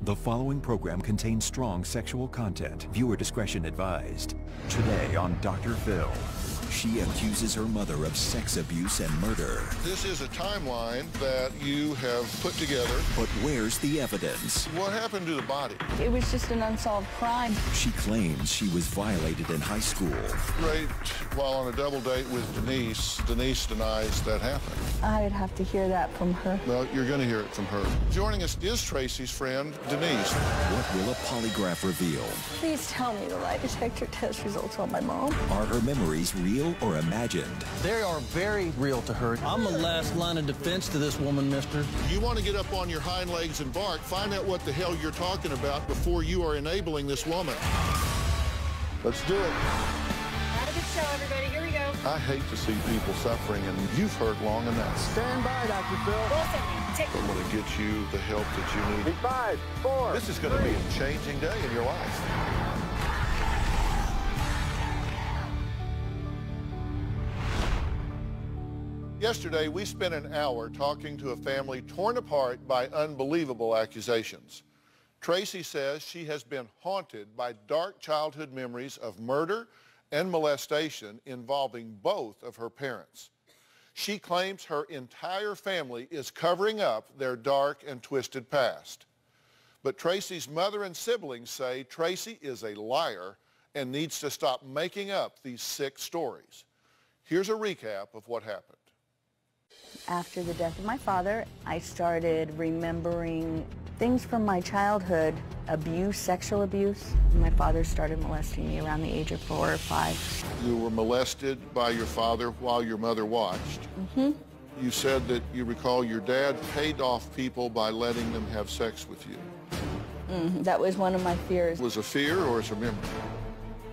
The following program contains strong sexual content. Viewer discretion advised. Today on Dr. Phil. She accuses her mother of sex abuse and murder. This is a timeline that you have put together. But where's the evidence? What happened to the body? It was just an unsolved crime. She claims she was violated in high school. Raped while on a double date with Denise. Denise denies that happened. I'd have to hear that from her. Well, you're going to hear it from her. Joining us is Tracy's friend, Denise. What will a polygraph reveal? Please tell me the lie detector test results on my mom. Are her memories real or imagined? They are very real to her. I'm the last line of defense to this woman, mister. You want to get up on your hind legs and bark, find out what the hell you're talking about before you are enabling this woman. Let's do it. Have a good show, everybody. Here we go. I hate to see people suffering, and you've hurt long enough. Stand by, Dr. Phil. Wilson, take I'm going to get you the help that you need. 5, 4. This is going to be a changing day in your life. Yesterday, we spent an hour talking to a family torn apart by unbelievable accusations. Tracy says she has been haunted by dark childhood memories of murder and molestation involving both of her parents. She claims her entire family is covering up their dark and twisted past. But Tracy's mother and siblings say Tracy is a liar and needs to stop making up these sick stories. Here's a recap of what happened. After the death of my father, I started remembering things from my childhood, abuse, sexual abuse. My father started molesting me around the age of 4 or 5. You were molested by your father while your mother watched. Mm-hmm. You said that you recall your dad paid off people by letting them have sex with you. Mm-hmm. That was one of my fears. Was it a fear or is it a memory?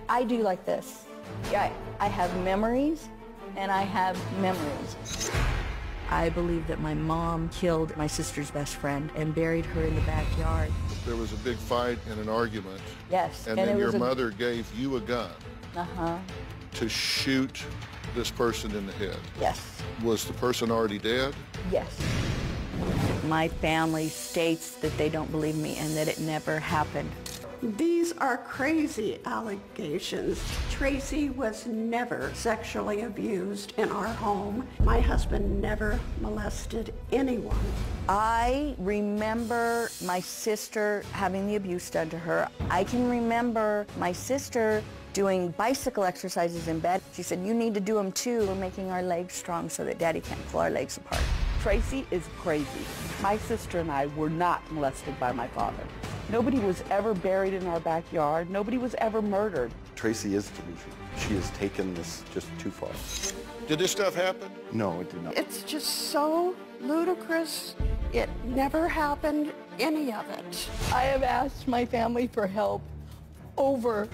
I do like this. Yeah, I have memories, and I have memories. I believe that my mom killed my sister's best friend and buried her in the backyard. There was a big fight and an argument. Yes. And then your mother gave you a gun to shoot this person in the head. Yes. Was the person already dead? Yes. My family states that they don't believe me and that it never happened. These are crazy allegations. Tracy was never sexually abused in our home. My husband never molested anyone. I remember my sister having the abuse done to her. I can remember my sister doing bicycle exercises in bed. She said, you need to do them too. We're making our legs strong so that Daddy can't pull our legs apart. Tracy is crazy. My sister and I were not molested by my father. Nobody was ever buried in our backyard. Nobody was ever murdered. Tracy is delusional. She has taken this just too far. Did this stuff happen? No, it did not. It's just so ludicrous. It never happened, any of it. I have asked my family for help over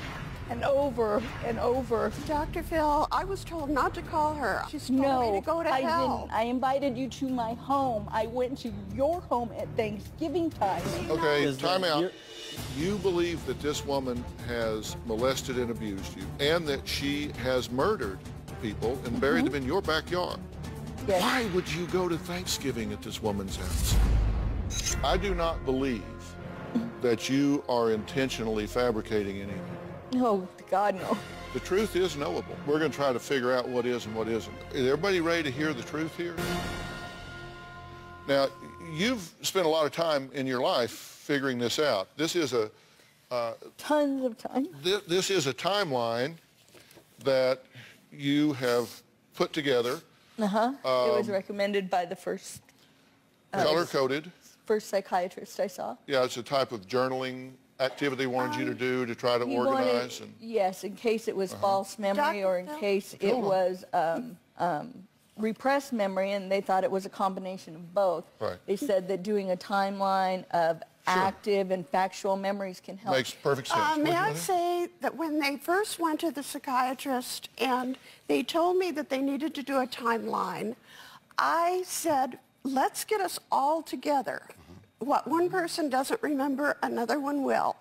and over and over. Dr. Phil, I was told not to call her. She's told me to go to hell. Didn't. I invited you to my home. I went to your home at Thanksgiving time. Okay, time out. You believe that this woman has molested and abused you and that she has murdered people and buried them in your backyard. Yes. Why would you go to Thanksgiving at this woman's house? I do not believe that you are intentionally fabricating anything. No, God, no. The truth is knowable. We're going to try to figure out what is and what isn't. Is everybody ready to hear the truth here? Now, you've spent a lot of time in your life figuring this out. This is a... Tons of time. This is a timeline that you have put together. It was recommended by the first... color-coded. First psychiatrist I saw. Yeah, it's a type of journaling activity he wanted you to do to try to organize. Yes, in case it was false memory or in case it was repressed memory, and they thought it was a combination of both. Right. They said that doing a timeline of active and factual memories can help. Makes perfect sense. May I say that when they first went to the psychiatrist and they told me that they needed to do a timeline, I said, let's get us all together. What one person doesn't remember, another one will.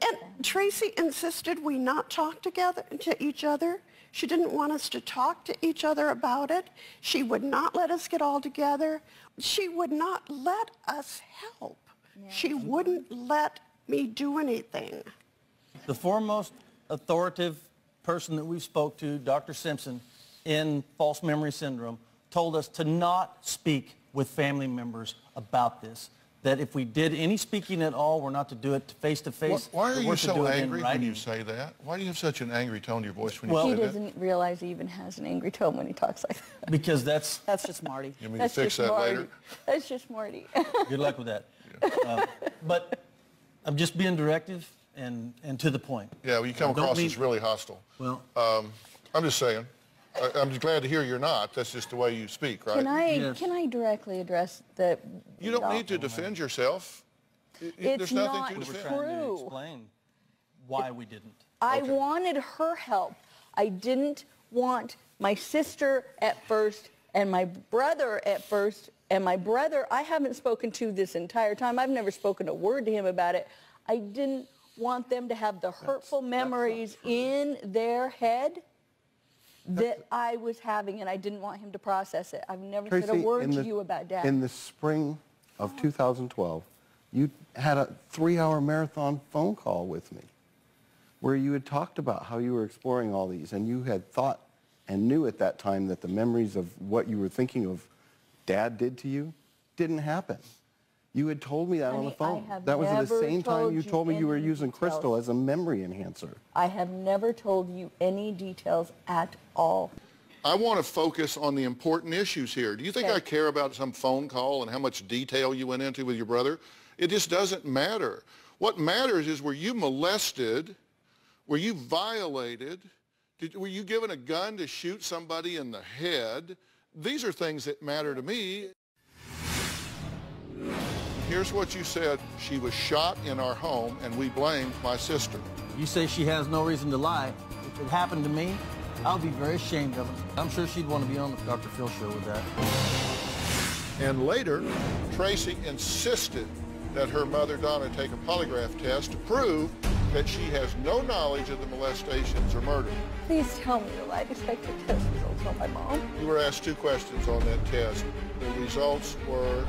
And Tracy insisted we not talk together to each other. She didn't want us to talk to each other about it. She would not let us get all together. She would not let us help. She wouldn't let me do anything. The foremost authoritative person that we spoke to, Dr. Simpson, in false memory syndrome, told us to not speak with family members about this. That if we did any speaking at all, we're not to do it face to face. Why are you so angry when you writing. say that? Why do you have such an angry tone to your voice when you say He that? doesn't realize he even has an angry tone when he talks like that. Because that's just Marty. You mean That's to fix just that Marty. later? That's just Marty. good luck with that. But I'm just being directive and to the point. Yeah, well, you come Don't across mean- as really hostile. Well, I'm just saying. I'm just glad to hear you're not. That's just the way you speak, right? Yes. Can I directly address the... You don't need to defend yourself. It's There's nothing not to we were defend. trying to True. explain why we didn't. I Okay. wanted her help. I didn't want my sister at first and my brother at first. And my brother, I haven't spoken to this entire time. I've never spoken a word to him about it. I didn't want them to have the hurtful memories in their head that I was having, and I didn't want him to process it. I've never said a Tracy, word to you about Dad. in the spring of 2012, you had a 3-hour marathon phone call with me where you had talked about how you were exploring all these, and you had thought and knew at that time that the memories of what you were thinking of Dad did to you didn't happen. You had told me that on the Honey, I phone. have That was at the never same time told you you told me you were any using details. crystal as a memory enhancer. I have never told you any details at all. I want to focus on the important issues here. Do you think Okay. I care about some phone call and how much detail you went into with your brother? It just doesn't matter. What matters is, were you molested? Were you violated? Were you given a gun to shoot somebody in the head? These are things that matter to me. Here's what you said. She was shot in our home and we blamed my sister. You say she has no reason to lie. If it happened to me, I'll be very ashamed of it. I'm sure she'd want to be on the Dr. Phil show with that. And later, Tracy insisted that her mother, Donna, take a polygraph test to prove that she has no knowledge of the molestations or murder. Please tell me the lie detector test results on my mom. You were asked 2 questions on that test. The results were...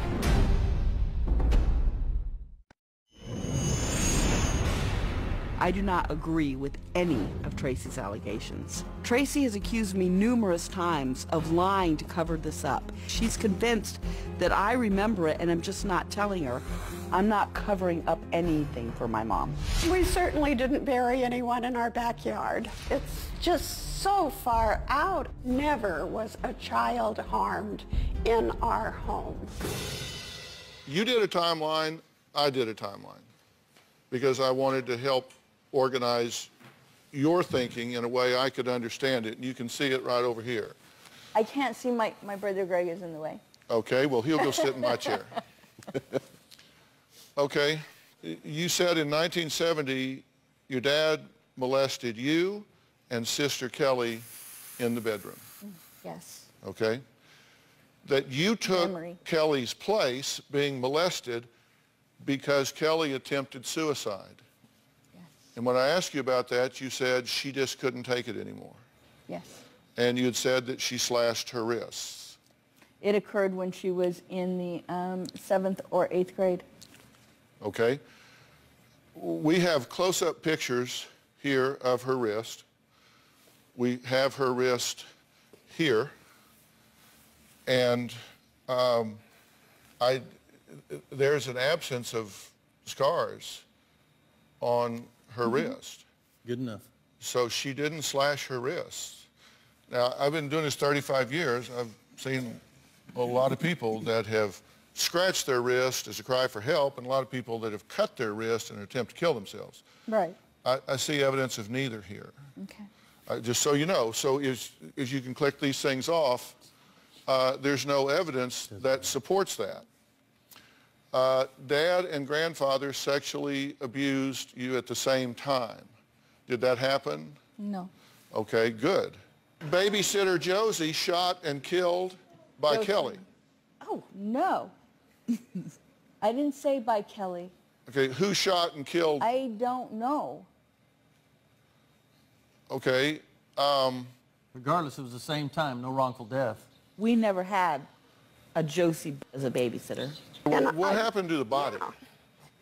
I do not agree with any of Tracy's allegations. Tracy has accused me numerous times of lying to cover this up. She's convinced that I remember it and I'm just not telling her. I'm not covering up anything for my mom. We certainly didn't bury anyone in our backyard. It's just so far out. Never was a child harmed in our home. You did a timeline, I did a timeline, because I wanted to help organize your thinking in a way I could understand it. And you can see it right over here. I can't see my brother Greg is in the way. Okay, well, he'll go sit in my chair. Okay, you said in 1970 your dad molested you and Sister Kelly in the bedroom. Yes. Okay? That you took Memory. Kelly's place being molested because Kelly attempted suicide. Yes. And when I asked you about that, you said she just couldn't take it anymore. Yes. And you had said that she slashed her wrists. It occurred when she was in the 7th or 8th grade. Okay? We have close-up pictures here of her wrist. We have her wrist here. And there's an absence of scars on her wrist. Good enough. So she didn't slash her wrists. Now, I've been doing this 35 years. I've seen a lot of people that have scratched their wrist as a cry for help, and a lot of people that have cut their wrist in an attempt to kill themselves. Right. I see evidence of neither here. Okay. Just so you know, so as you can click these things off, there's no evidence that supports that. Dad and grandfather sexually abused you at the same time. Did that happen? No. Okay, good. Babysitter Josie shot and killed by Josie. Kelly. Oh, no. I didn't say by Kelly. Okay, who shot and killed? I don't know. Okay. Regardless, it was the same time, no wrongful death. We never had a Josie as a babysitter. What happened to the body?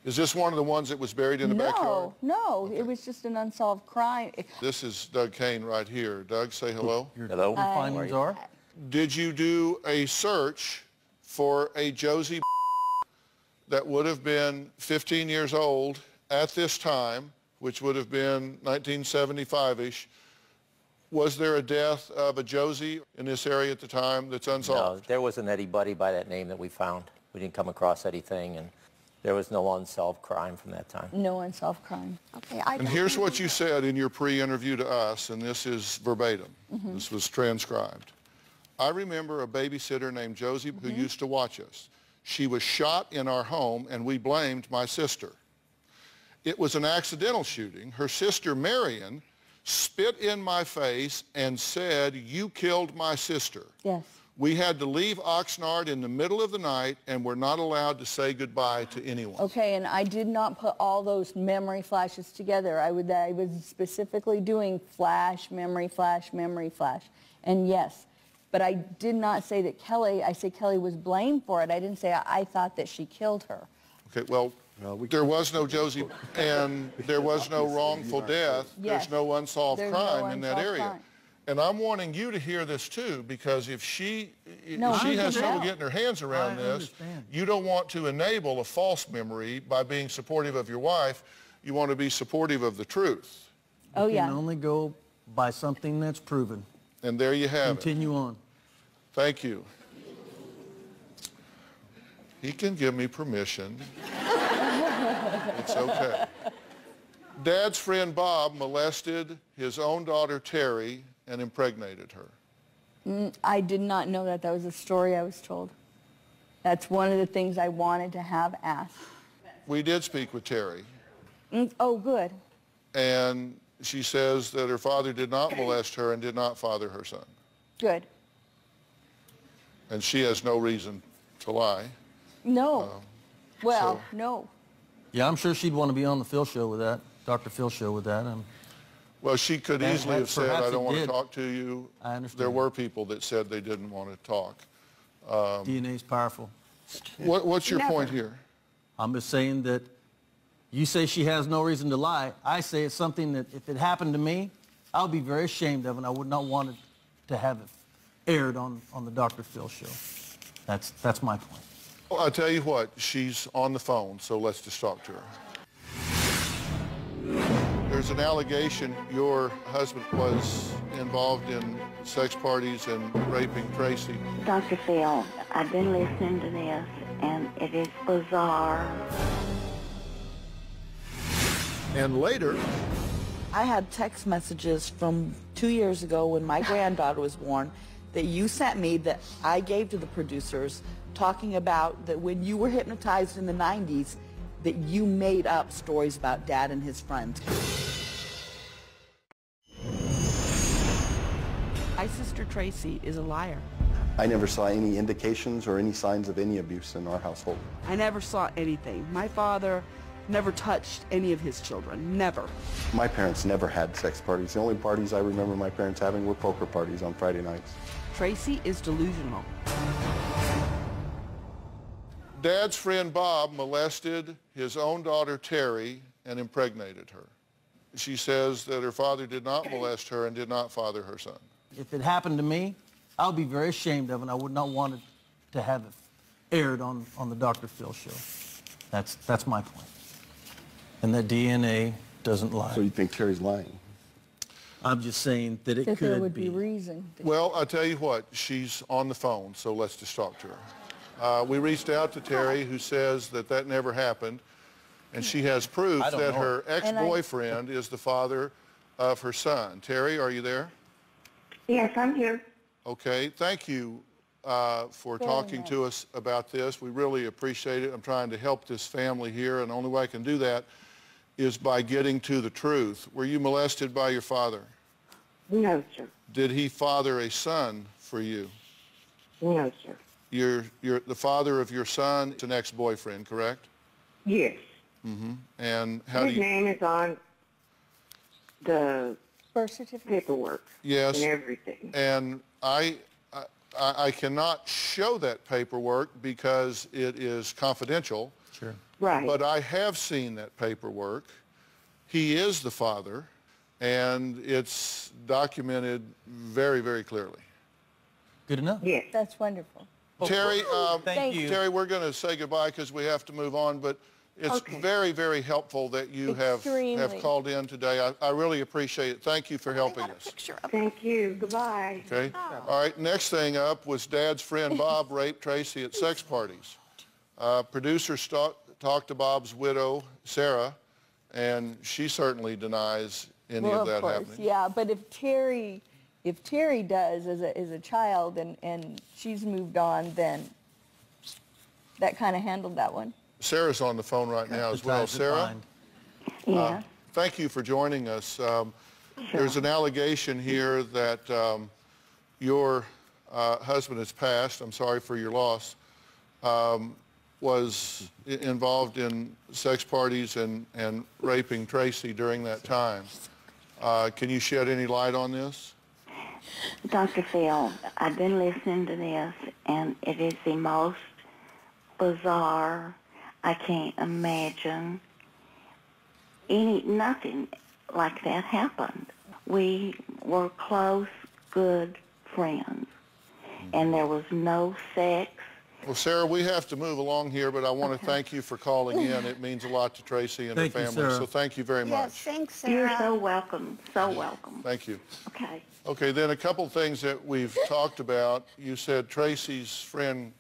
Is this one of the ones that was buried in the backyard? No, it was just an unsolved crime. This is Doug Kane right here. Doug, say hello. Hello. Your findings are? Did you do a search for a Josie that would have been 15 years old at this time, which would have been 1975-ish? Was there a death of a Josie in this area at the time that's unsolved? No, there wasn't anybody by that name that we found. We didn't come across anything, and there was no unsolved crime from that time. No unsolved crime. Okay, And here's what you said in your pre-interview to us, and this is verbatim. This was transcribed. I remember a babysitter named Josie who used to watch us. She was shot in our home, and we blamed my sister. It was an accidental shooting. Her sister, Marion, spit in my face and said, "You killed my sister." Yes. We had to leave Oxnard in the middle of the night, and we're not allowed to say goodbye to anyone. Okay, and I did not put all those memory flashes together. I was specifically doing flash, memory flash, memory flash. And yes, but I did not say that I said Kelly was blamed for it. I didn't say I thought that she killed her. Okay, well, there was no Josie, and there was no wrongful death. Yes. There's no unsolved There's no crime in that unsolved area. crime. And I'm wanting you to hear this too, because if she No, I has can trouble tell. getting her hands around I this, understand. you don't want to enable a false memory by being supportive of your wife. You want to be supportive of the truth. Oh, You yeah. can only go by something that's proven. And there you have it. Continue on. Thank you. He can give me permission. It's okay. Dad's friend Bob molested his own daughter Terry and impregnated her. I did not know that. That was a story I was told. That's one of the things I wanted to have asked. We did speak with Terry, Oh, good. and she says that her father did not molest her and did not father her son. Good. And she has no reason to lie. No. Well, so- no. Yeah, I'm sure she'd want to be on the Phil show with that, Dr. Phil show with that. Well, she could And easily have said, perhaps I don't it want to did. talk to you. I understand. There were people that said they didn't want to talk. DNA's powerful. What's your Never. point here? I'm just saying that you say she has no reason to lie. I say it's something that if it happened to me, I'll be very ashamed of it, and I would not want it to have it aired on the Dr. Phil show. That's my point. Well, I'll tell you what, she's on the phone, so let's just talk to her. There's an allegation your husband was involved in sex parties and raping Tracy. Dr. Phil, I've been listening to this, and it is bizarre. And later, I had text messages from 2 years ago when my granddaughter was born that you sent me that I gave to the producers talking about that when you were hypnotized in the 90s that you made up stories about Dad and his friends. My sister Tracy is a liar. I never saw any indications or any signs of any abuse in our household. I never saw anything. My father never touched any of his children, never. My parents never had sex parties. The only parties I remember my parents having were poker parties on Friday nights. Tracy is delusional. Dad's friend Bob molested his own daughter Terry and impregnated her. She says that her father did not molest her and did not father her son. If it happened to me, I'll be very ashamed of it, and I would not want it to have it aired on the Dr. Phil show. That's my point. And that DNA doesn't lie. So you think Terry's lying? I'm just saying that it That could there would be. be reason. Well, I'll tell you what, she's on the phone, so let's just talk to her. We reached out to Terry, who says that that never happened, and she has proof I don't that know. her ex-boyfriend is the father of her son. Terry, are you there? Yes, I'm here. Okay, thank you for talking to us about this. We really appreciate it. I'm trying to help this family here, and the only way I can do that is by getting to the truth. Were you molested by your father? No, sir. Did he father a son for you? No, sir. The father of your son is an ex-boyfriend, correct? Yes. And how do His you... name is on the Birth certificate. paperwork Yes, and everything. and I cannot show that paperwork because it is confidential. Sure. Right. But I have seen that paperwork. He is the father, and it's documented very, very clearly. Good enough. Yes. That's wonderful. Terry, Thank you. Terry, we're going to say goodbye because we have to move on, but it's very, very helpful that you have called in today. I really appreciate it. Thank you for helping us. Thank you. Goodbye. Okay. All right. Next thing up was Dad's friend Bob raped Tracy at sex parties. Producers talked to Bob's widow, Sarah, and she certainly denies any of that happening. Yeah, but if Terry does as a child and she's moved on, then that kind of handled that one. Sarah's on the phone right now as well. Sarah? Yeah. Thank you for joining us. There's an allegation here that your husband has passed, I'm sorry for your loss, was involved in sex parties and raping Tracy during that time. Can you shed any light on this? Dr. Phil, I've been listening to this, and it is the most bizarre. I can't imagine nothing like that happened. We were close, good friends, and there was no sex. Well, Sarah, we have to move along here, but I want to thank you for calling in. It means a lot to Tracy and her family, so thank you very much. Yes, thanks, Sarah. You're so welcome, so welcome. Thank you. Okay. Okay, then a couple things that we've talked about. You said Tracy's friend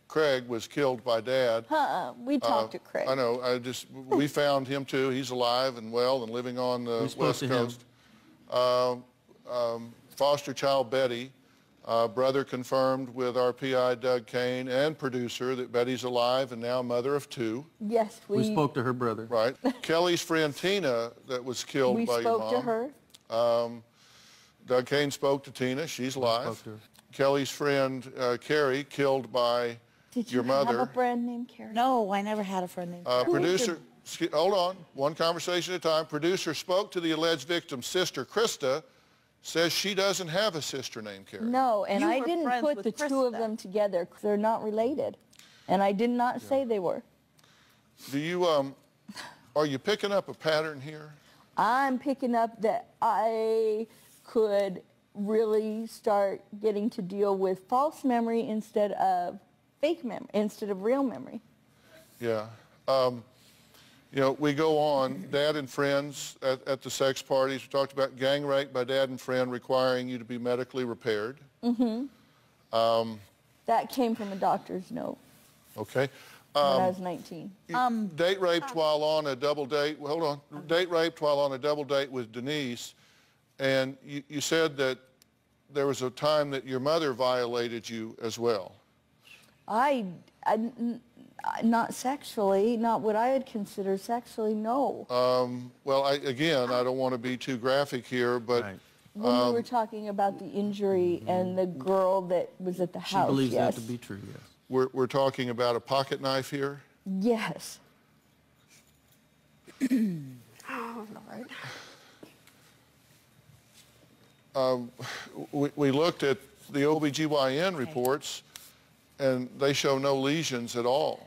Craig was killed by Dad. We talked to Craig. I know. We found him too. He's alive and well and living on the West Coast. Foster child Betty, brother confirmed with our PI Doug Kane and producer that Betty's alive and now a mother of 2. Yes, we spoke to her brother. Right. Kelly's friend Tina that was killed by your mom. We spoke to her. Doug Kane spoke to Tina. She's alive. Kelly's friend Carrie killed by your mother. Did you have a friend named Carrie? No, I never had a friend named Carrie. Producer, hold on, one conversation at a time. Producer spoke to the alleged victim's sister, Krista, says she doesn't have a sister named Carrie. No, and I were didn't friends put with the two of Krista. them together. They're not related. And I did not say they were. Do you, are you picking up a pattern here? I'm picking up that I could really start getting to deal with false memory instead of fake memory, instead of real memory. Yeah. You know, we go on, Dad and friends at the sex parties. We talked about gang rape by Dad and friend requiring you to be medically repaired. Mm-hmm. That came from a doctor's note Okay. when I was 19. Date raped while on a double date. Hold on. Date raped while on a double date with Denise. And you said that there was a time that your mother violated you as well. Not sexually, not what I would consider sexually, no. Well, again, I don't want to be too graphic here, but... When we were talking about the injury and the girl that was at the house, She believes yes. that to be true, yes. We're talking about a pocket knife here? Yes. Oh, Lord. We looked at the OBGYN reports, and they show no lesions at all.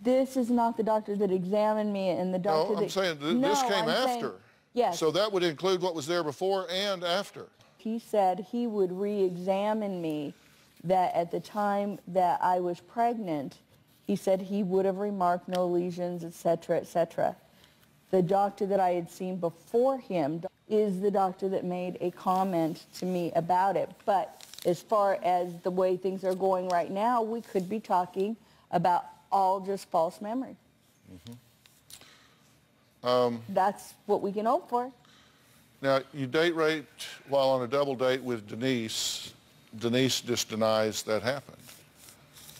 This is not the doctor that examined me and the doctor No, I'm saying this came after. Yes. So that would include what was there before and after. He said he would re-examine me, that at the time that I was pregnant, he said he would have remarked no lesions, et cetera, et cetera. The doctor that I had seen before him is the doctor that made a comment to me about it. But as far as the way things are going right now, we could be talking about all just false memory. That's what we can hope for. Now, you date raped while on a double date with Denise. Denise just denies that happened.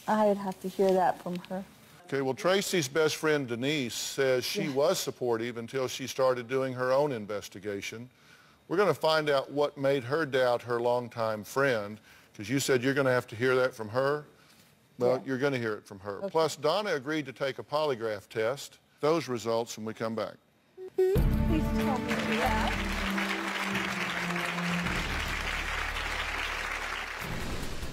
I'd have to hear that from her. Okay, well, Tracy's best friend, Denise, says she was supportive until she started doing her own investigation. We're going to find out what made her doubt her longtime friend, because you said you're going to have to hear that from her. Well, you're going to hear it from her. Okay. Plus, Donna agreed to take a polygraph test. Those results when we come back. Please tell me that.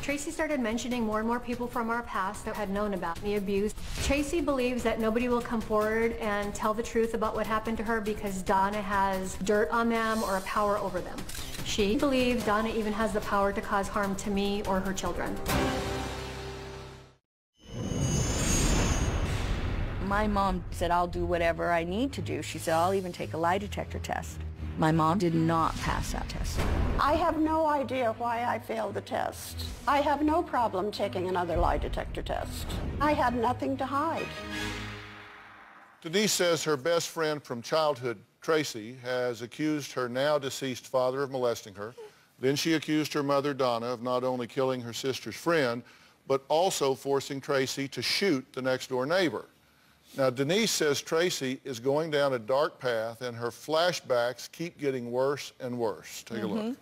Tracy started mentioning more and more people from our past that had known about the abuse. Tracy believes that nobody will come forward and tell the truth about what happened to her because Donna has dirt on them or a power over them. She believes Donna even has the power to cause harm to me or her children. My mom said, I'll do whatever I need to do. She said, I'll even take a lie detector test. My mom did not pass that test. I have no idea why I failed the test. I have no problem taking another lie detector test. I had nothing to hide. Denise says her best friend from childhood, Tracy, has accused her now deceased father of molesting her. Then she accused her mother, Donna, of not only killing her sister's friend, but also forcing Tracy to shoot the next door neighbor. Now, Denise says Tracy is going down a dark path and her flashbacks keep getting worse and worse. Take a look.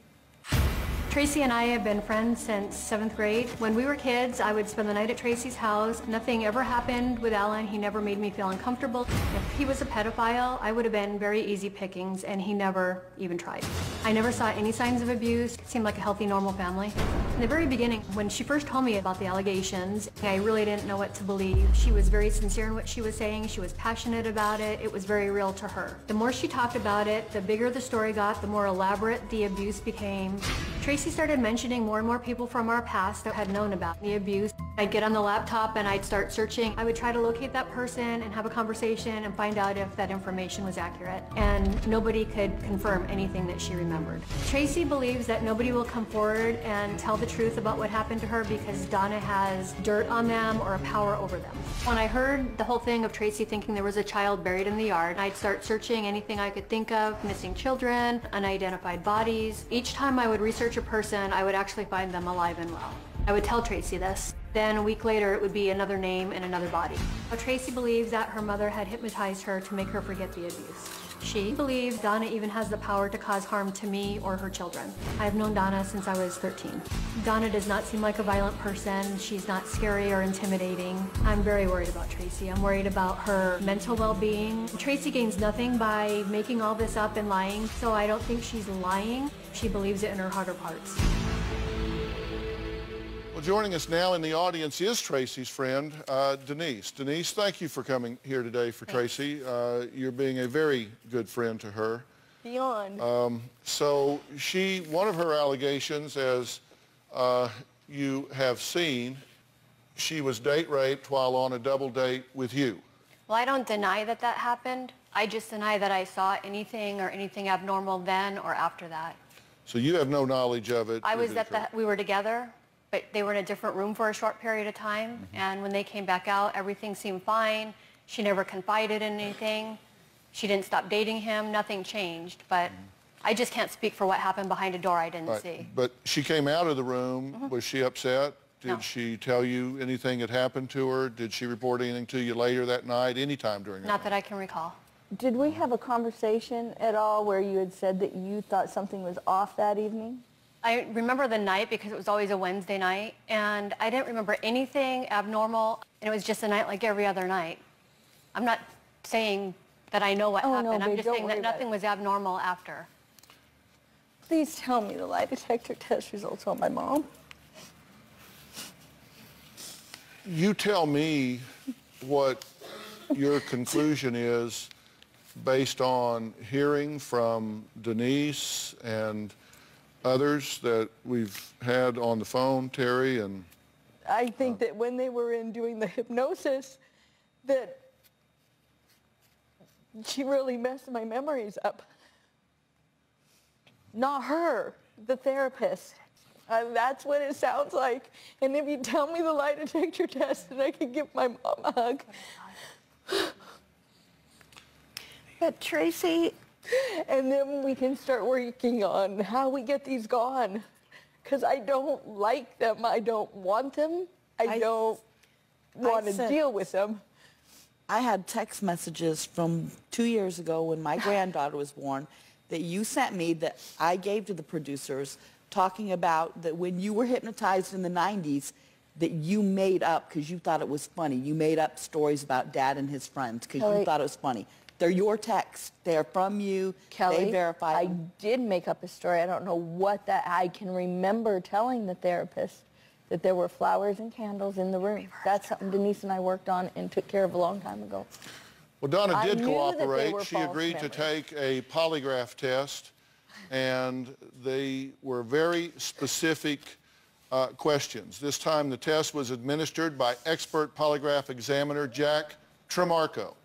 Tracy and I have been friends since 7th grade. When we were kids, I would spend the night at Tracy's house. Nothing ever happened with Alan. He never made me feel uncomfortable. If he was a pedophile, I would have been very easy pickings, and he never even tried. I never saw any signs of abuse. It seemed like a healthy, normal family. In the very beginning, when she first told me about the allegations, I really didn't know what to believe. She was very sincere in what she was saying. She was passionate about it. It was very real to her. The more she talked about it, the bigger the story got, the more elaborate the abuse became. Tracy started mentioning more and more people from our past that had known about the abuse. I'd get on the laptop and I'd start searching. I would try to locate that person and have a conversation and find out if that information was accurate. And nobody could confirm anything that she remembered. Tracy believes that nobody will come forward and tell the truth about what happened to her because Donna has dirt on them or a power over them. When I heard the whole thing of Tracy thinking there was a child buried in the yard, I'd start searching anything I could think of, missing children, unidentified bodies. Each time I would research a person, I would actually find them alive and well. I would tell Tracy this. Then a week later, it would be another name and another body. Tracy believes that her mother had hypnotized her to make her forget the abuse. She believes Donna even has the power to cause harm to me or her children. I've known Donna since I was 13. Donna does not seem like a violent person. She's not scary or intimidating. I'm very worried about Tracy. I'm worried about her mental well-being. Tracy gains nothing by making all this up and lying, so I don't think she's lying. She believes it in her heart of hearts. Well, joining us now in the audience is Tracy's friend, Denise. Denise, thank you for coming here today for Tracy. You're being a very good friend to her. Beyond. So one of her allegations, as you have seen, she was date raped while on a double date with you. Well, I don't deny that that happened. I just deny that I saw anything or anything abnormal then or after that. So you have no knowledge of it? We were together, but they were in a different room for a short period of time. And when they came back out, everything seemed fine. She never confided in anything. She didn't stop dating him. Nothing changed. But I just can't speak for what happened behind a door I didn't see. But she came out of the room. Was she upset? Did she tell you anything had happened to her? Did she report anything to you later that night, anytime during that night? Not that I can recall. Did we have a conversation at all where you had said that you thought something was off that evening? I remember the night because it was always a Wednesday night, and I didn't remember anything abnormal, and it was just a night like every other night. I'm not saying that I know what happened. No, I'm just saying that nothing was abnormal after. Please tell me the lie detector test results on my mom. You tell me what your conclusion is based on hearing from Denise and others that we've had on the phone, Terry and... I think that when they were in doing the hypnosis, that she really messed my memories up. Not her, the therapist. That's what it sounds like. And if you tell me the lie detector test, then I can give my mom a hug. But Tracy... And then we can start working on how we get these gone. Because I don't like them. I don't want them. I don't want to deal with them. I had text messages from 2 years ago when my granddaughter was born that you sent me that I gave to the producers talking about that when you were hypnotized in the 90s that you made up because you thought it was funny. You made up stories about Dad and his friends because you thought it was funny. They're your texts. They're from you. Kelly, they verify them. I did make up a story. I don't know what that... I can remember telling the therapist that there were flowers and candles in the room. That's something Denise and I worked on and took care of a long time ago. Well, Donna I did knew that they cooperate. were She false agreed to memories. take a polygraph test, and they were very specific questions. This time the test was administered by expert polygraph examiner Jack Tremarco.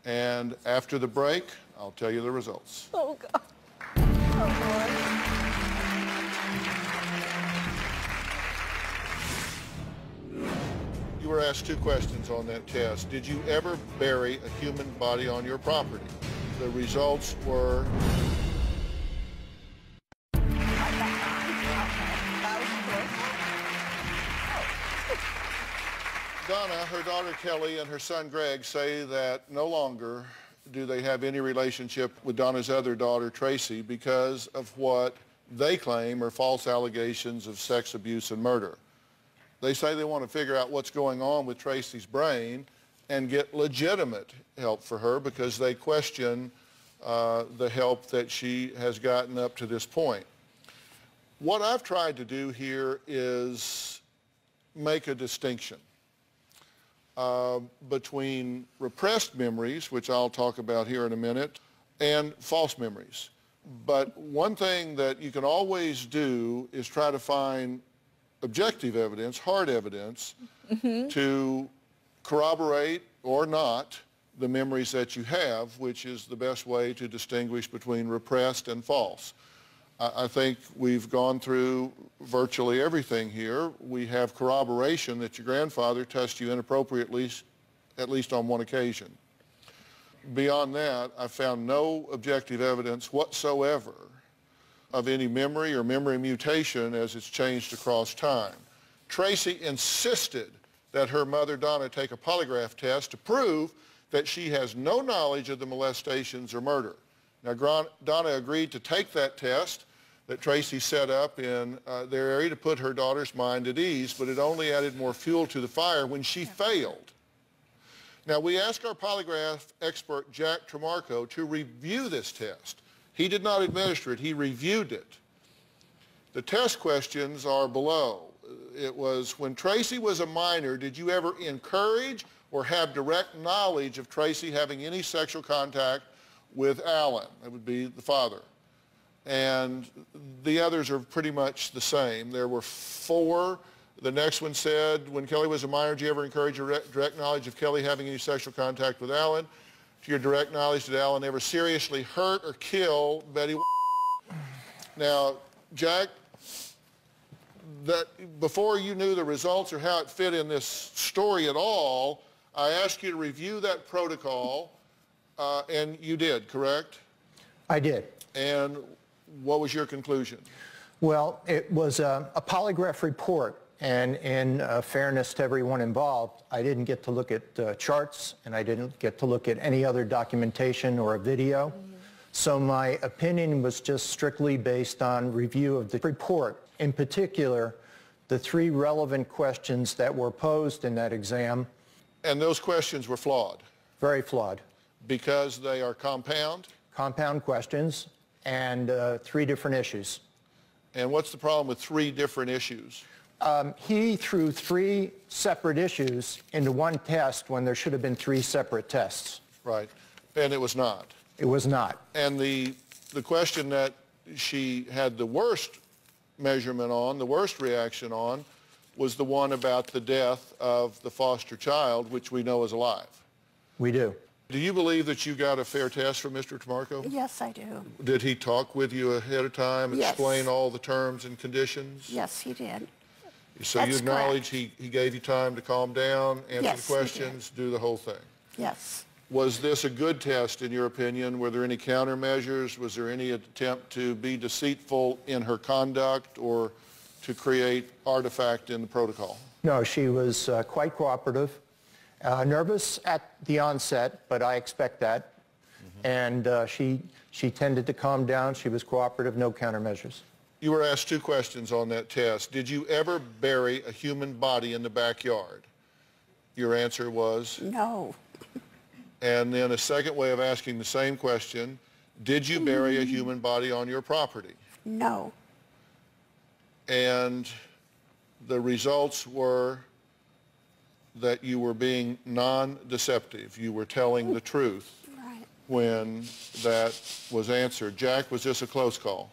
And after the break, I'll tell you the results. Oh, God. Oh, Lord. You were asked 2 questions on that test. Did you ever bury a human body on your property? The results were... Donna, her daughter Kelly, and her son Greg say that no longer do they have any relationship with Donna's other daughter, Tracy, because of what they claim are false allegations of sex abuse and murder. They say they want to figure out what's going on with Tracy's brain and get legitimate help for her because they question the help that she has gotten up to this point. What I've tried to do here is make a distinction between repressed memories, which I'll talk about here in a minute, and false memories. But one thing that you can always do is try to find objective evidence, hard evidence, to corroborate or not the memories that you have, which is the best way to distinguish between repressed and false. I think we've gone through virtually everything here. We have corroboration that your grandfather touched you inappropriately, at least on one occasion. Beyond that, I found no objective evidence whatsoever of any memory or memory mutation as it's changed across time. Tracy insisted that her mother, Donna, take a polygraph test to prove that she has no knowledge of the molestations or murder. Now, Donna agreed to take that test that Tracy set up in their area to put her daughter's mind at ease, but it only added more fuel to the fire when she failed. Now, we asked our polygraph expert, Jack Tremarco, to review this test. He did not administer it, he reviewed it. The test questions are below. It was, when Tracy was a minor, did you ever encourage or have direct knowledge of Tracy having any sexual contact with Alan? That would be the father. And the others are pretty much the same. There were 4. The next one said, when Kelly was a minor, did you ever encourage or direct knowledge of Kelly having any sexual contact with Alan? To your direct knowledge, did Alan ever seriously hurt or kill Betty? Now, Jack, that before you knew the results or how it fit in this story at all, I asked you to review that protocol, and you did, correct? I did. And what was your conclusion? Well, it was a polygraph report, and in fairness to everyone involved, I didn't get to look at charts, and I didn't get to look at any other documentation or a video. So my opinion was just strictly based on review of the report. In particular, the 3 relevant questions that were posed in that exam. And those questions were flawed? Very flawed. Because they are compound? Compound questions, and 3 different issues. And what's the problem with 3 different issues? He threw 3 separate issues into one test when there should have been 3 separate tests. Right. And it was not? It was not. And the question that she had the worst measurement on, the worst reaction on, was the one about the death of the foster child, which we know is alive. We do. Do you believe that you got a fair test from Mr. Tremarco? Yes, I do. Did he talk with you ahead of time, Yes. explain all the terms and conditions? Yes, he did. So That's you acknowledge correct. he gave you time to calm down, answer Yes, the he questions, do the whole thing? Yes. Was this a good test in your opinion? Were there any countermeasures? Was there any attempt to be deceitful in her conduct or to create artifact in the protocol? No, she was quite cooperative. Nervous at the onset, but I expect that. And she tended to calm down. She was cooperative, no countermeasures. You were asked 2 questions on that test. Did you ever bury a human body in the backyard? Your answer was? No. And then a second way of asking the same question, did you bury a human body on your property? No. And the results were that you were being non-deceptive. You were telling the truth when that was answered. Jack, was this a close call?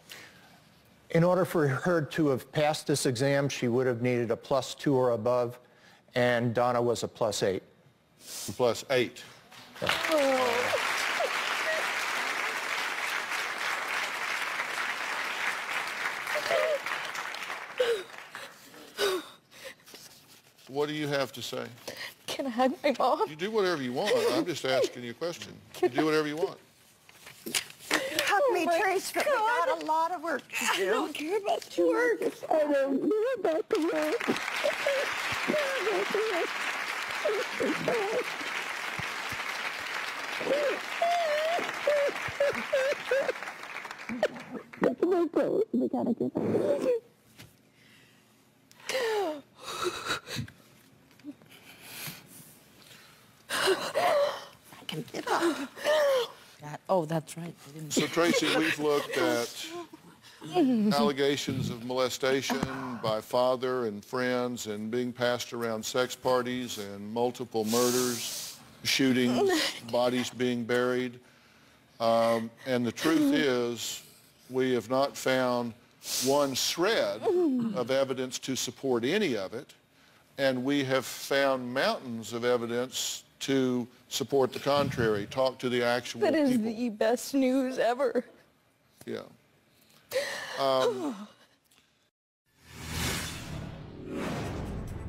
In order for her to have passed this exam, she would have needed a +2 or above, and Donna was a +8. +8. What do you have to say? Can I hug my mom? You do whatever you want. I'm just asking you a question. You do whatever you want. Hug me, Trace, but we got a lot of work to do. I don't care about the work. I don't care about the work. We gotta get out. I can get up. Oh, that's right. So, Tracy, we've looked at allegations of molestation by father and friends and being passed around sex parties and multiple murders, shootings, bodies being buried. And the truth is, we have not found one shred of evidence to support any of it, and we have found mountains of evidence to support the contrary. Talk to the actual people. That is the best news ever. Yeah.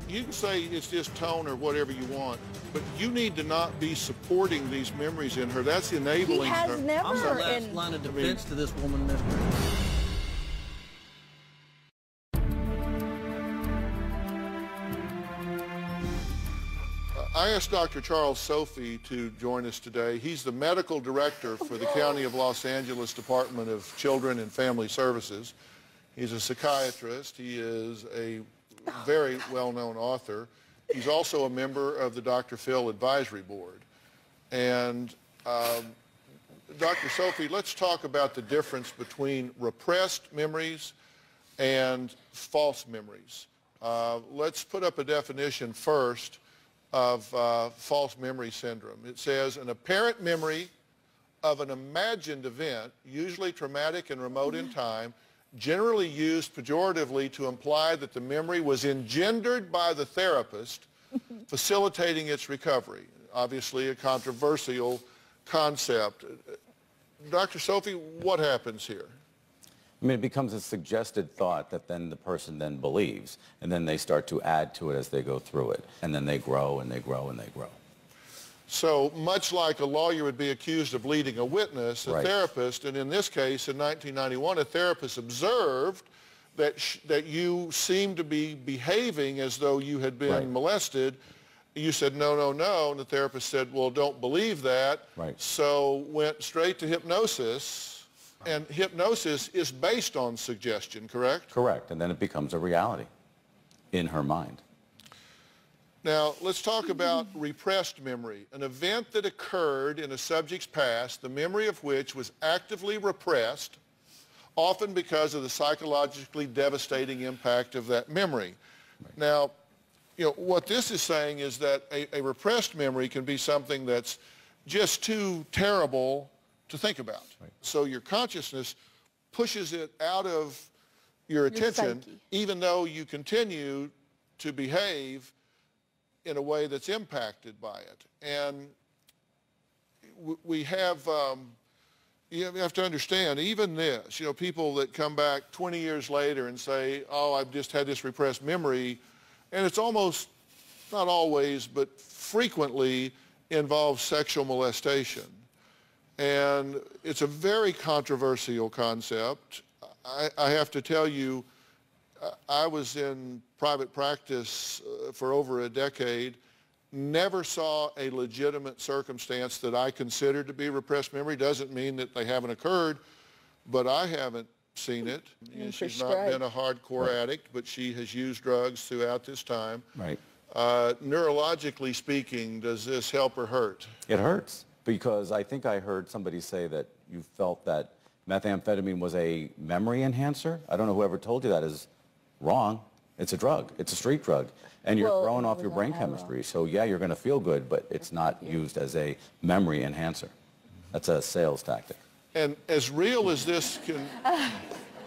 You can say it's just tone or whatever you want, but you need to not be supporting these memories in her. That's enabling her. He has never. I'm the last line of defense to this woman, mister. I asked Dr. Charles Sophie to join us today. He's the medical director for the County of Los Angeles Department of Children and Family Services. He's a psychiatrist. He is a very well-known author. He's also a member of the Dr. Phil Advisory Board. And Dr. Sophie, let's talk about the difference between repressed memories and false memories. Let's put up a definition first of false memory syndrome. It says an apparent memory of an imagined event, usually traumatic and remote in time, generally used pejoratively to imply that the memory was engendered by the therapist, facilitating its recovery. Obviously a controversial concept. Dr. Sophie, what happens here? I mean, it becomes a suggested thought that then the person then believes, and then they start to add to it as they go through it, and then they grow and they grow and they grow. So much like a lawyer would be accused of leading a witness, a Right. therapist, and in this case, in 1991, a therapist observed that you seemed to be behaving as though you had been Right. molested. You said, no, no, no, and the therapist said, well, don't believe that. Right. So went straight to hypnosis. And hypnosis is based on suggestion, correct? Correct, and then it becomes a reality in her mind. Now, let's talk about repressed memory, an event that occurred in a subject's past, the memory of which was actively repressed, often because of the psychologically devastating impact of that memory. Right. Now, what this is saying is that a repressed memory can be something that's just too terrible to think about. Right. So your consciousness pushes it out of your attention, even though you continue to behave in a way that's impacted by it. And we have, you have to understand, even this, people that come back 20 years later and say, oh, I've just had this repressed memory, and it's almost, not always, but frequently involves sexual molestation. And it's a very controversial concept. I have to tell you, I was in private practice for over a decade, never saw a legitimate circumstance that I considered to be repressed memory. Doesn't mean that they haven't occurred, but I haven't seen it. She's not been a hardcore addict, but she has used drugs throughout this time. Right. Neurologically speaking, does this help or hurt? It hurts, because I think I heard somebody say that you felt that methamphetamine was a memory enhancer. I don't know whoever told you that is wrong. It's a drug. It's a street drug. And you're Well, throwing off it your was brain Adderall. chemistry. So yeah, you're going to feel good, but it's not used as a memory enhancer. That's a sales tactic. And as real as this can...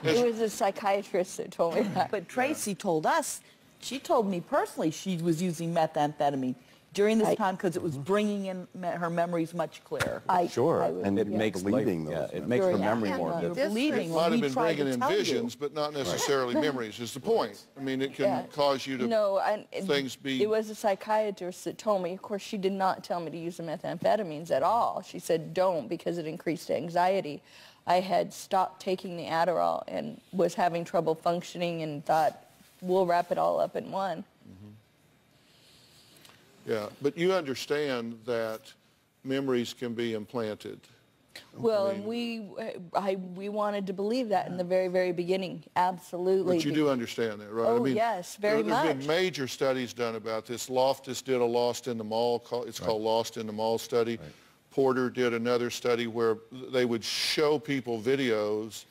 It was a psychiatrist that told me that. But Tracy told us, she told me personally she was using methamphetamine during this time because it was bringing in her memories much clearer. Sure, I would- and it yeah. makes Believing life, those it makes her memories. memory Yeah, more yeah, vivid. you're believing It when might we have been tried bringing to in tell visions, you. but not necessarily memories is the point. I mean, it can Yeah. cause you to... No, and things be- it was a psychiatrist that told me. Of course, she did not tell me to use the methamphetamines at all. She said don't because it increased anxiety. I had stopped taking the Adderall and was having trouble functioning and thought, we'll wrap it all up in one. Yeah, but you understand that memories can be implanted. Well, and we wanted to believe that in the very, very beginning. Absolutely. But you do understand that, right? Oh, yes, very There's been much. major studies done about this. Loftus did a Lost in the Mall, it's called Lost in the Mall study. Porter did another study where they would show people videos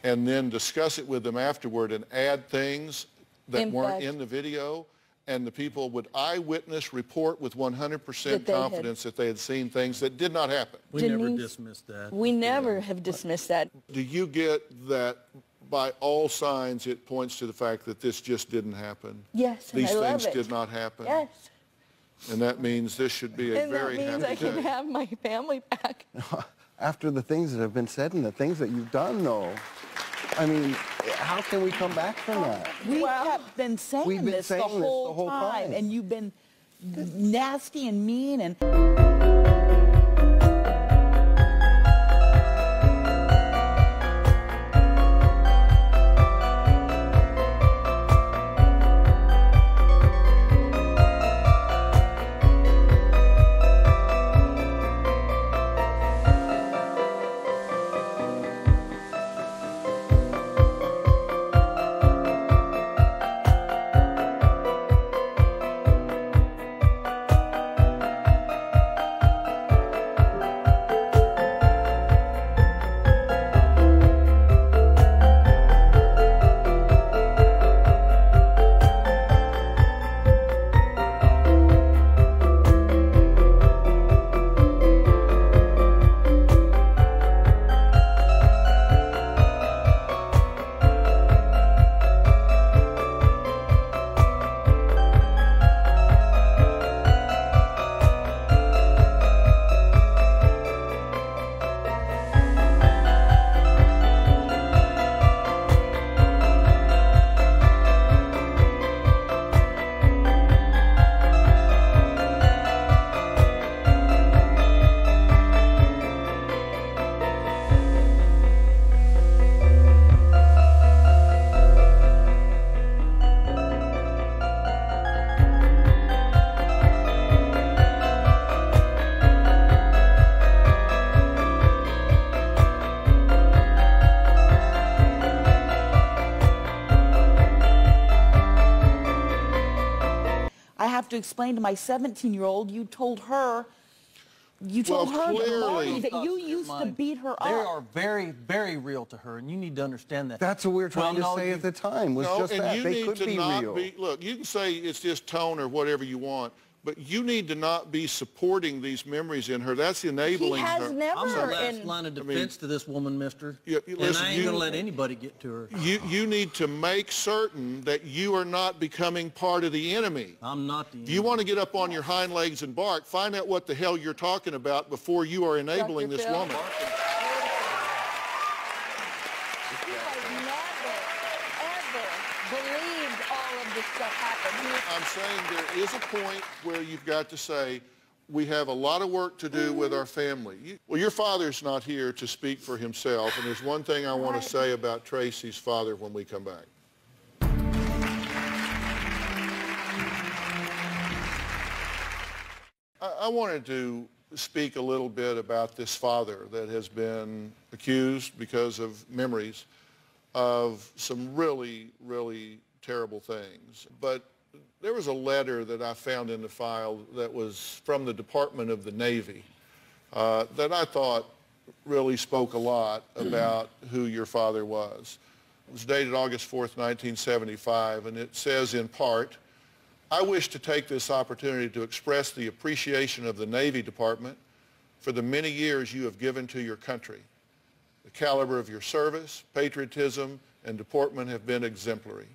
and then discuss it with them afterward and add things that In weren't fact- in the video. And the people would eyewitness report with 100% That they had- confidence that they had seen things that did not happen. We never Denise, dismissed that. We never have dismissed that. Do you get that by all signs it points to the fact that this just didn't happen? Yes, and These I love things it. did not happen? Yes. And that means this should be a And very that means happy I can day. have my family back. After the things that have been said and the things that you've done, though, I mean, how can we come back from that? We have been saying We've been this the saying this the whole whole time. and you've been nasty and mean and... I have to explain to my 17-year-old, you told her that clearly- that you used to beat her They up. are very, very real to her, and you need to understand that. That's what we were trying Well, to no, say you- at the time, was No, just and that. you They need could to be not real. be, look, you can say it's just tone or whatever you want, but you need to not be supporting these memories in her. That's enabling He has her. never I'm the last in- line of mean- defense to this woman, mister. Yeah, And listen, I ain't you- going to let anybody get to her. You need to make certain that you are not becoming part of the enemy. I'm not the If you want to get up on your hind legs and bark, find out what the hell you're talking about before you are enabling Dr. this Phil? woman. He has never, ever believed all of this stuff happened. I'm saying there is a point where you've got to say, we have a lot of work to do with our family. Well, your father's not here to speak for himself, and there's one thing I want to say about Tracy's father when we come back. I wanted to speak a little bit about this father that has been accused because of memories of some really, really terrible things. But there was a letter that I found in the file that was from the Department of the Navy that I thought really spoke a lot about who your father was. was dated August 4th, 1975, and it says in part, "I wish to take this opportunity to express the appreciation of the Navy Department for the many years you have given to your country. The caliber of your service, patriotism, and deportment have been exemplary.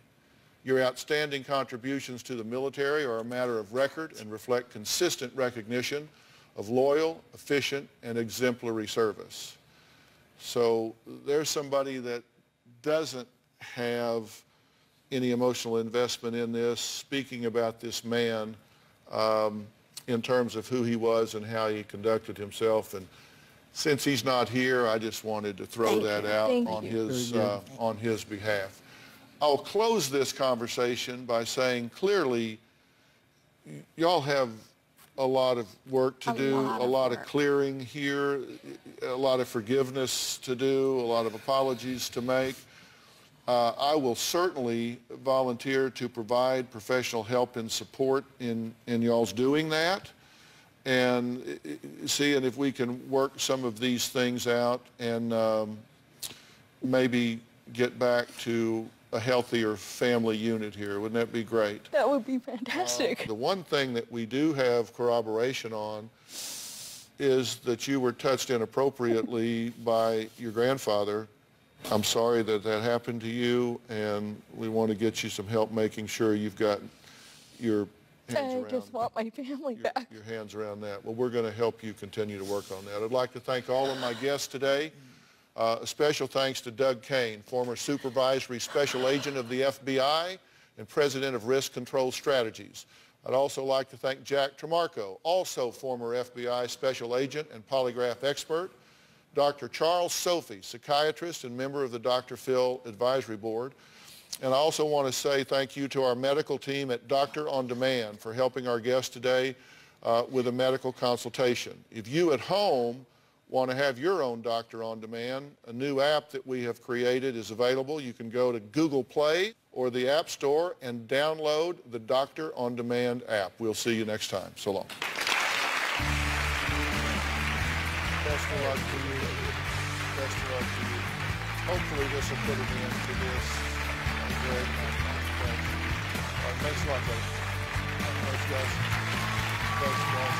Your outstanding contributions to the military are a matter of record and reflect consistent recognition of loyal, efficient, and exemplary service." So there's somebody that doesn't have any emotional investment in this, speaking about this man in terms of who he was and how he conducted himself. And since he's not here, I just wanted to throw that out on his behalf. I'll close this conversation by saying clearly y'all have a lot of work to do, a lot of clearing here, a lot of forgiveness to do, a lot of apologies to make. I will certainly volunteer to provide professional help and support in y'all's doing that, and seeing if we can work some of these things out and maybe get back to a healthier family unit here. Wouldn't that be great? That would be fantastic. The one thing that we do have corroboration on is that you were touched inappropriately by your grandfather. I'm sorry that that happened to you, and we want to get you some help making sure you've got your hands around. I just want my family back. Your hands around that. Well, we're going to help you continue to work on that. I'd like to thank all of my guests today. A special thanks to Doug Kane, former Supervisory Special Agent of the FBI and President of Risk Control Strategies. I'd also like to thank Jack Tremarco, also former FBI Special Agent and polygraph expert. Dr. Charles Sophie, psychiatrist and member of the Dr. Phil Advisory Board. And I also want to say thank you to our medical team at Doctor on Demand for helping our guests today with a medical consultation. If you at home want to have your own Doctor on Demand, a new app that we have created is available. You can go to Google Play or the App Store and download the Doctor on Demand app. We'll see you next time. So long. Best of luck to you. Best of luck to you. Hopefully this will put an end to this. Good. All right, thanks a lot, buddy. Thanks, guys. Thanks, guys.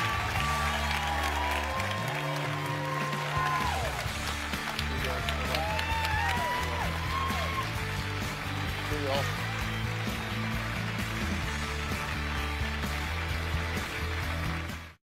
Pretty awesome.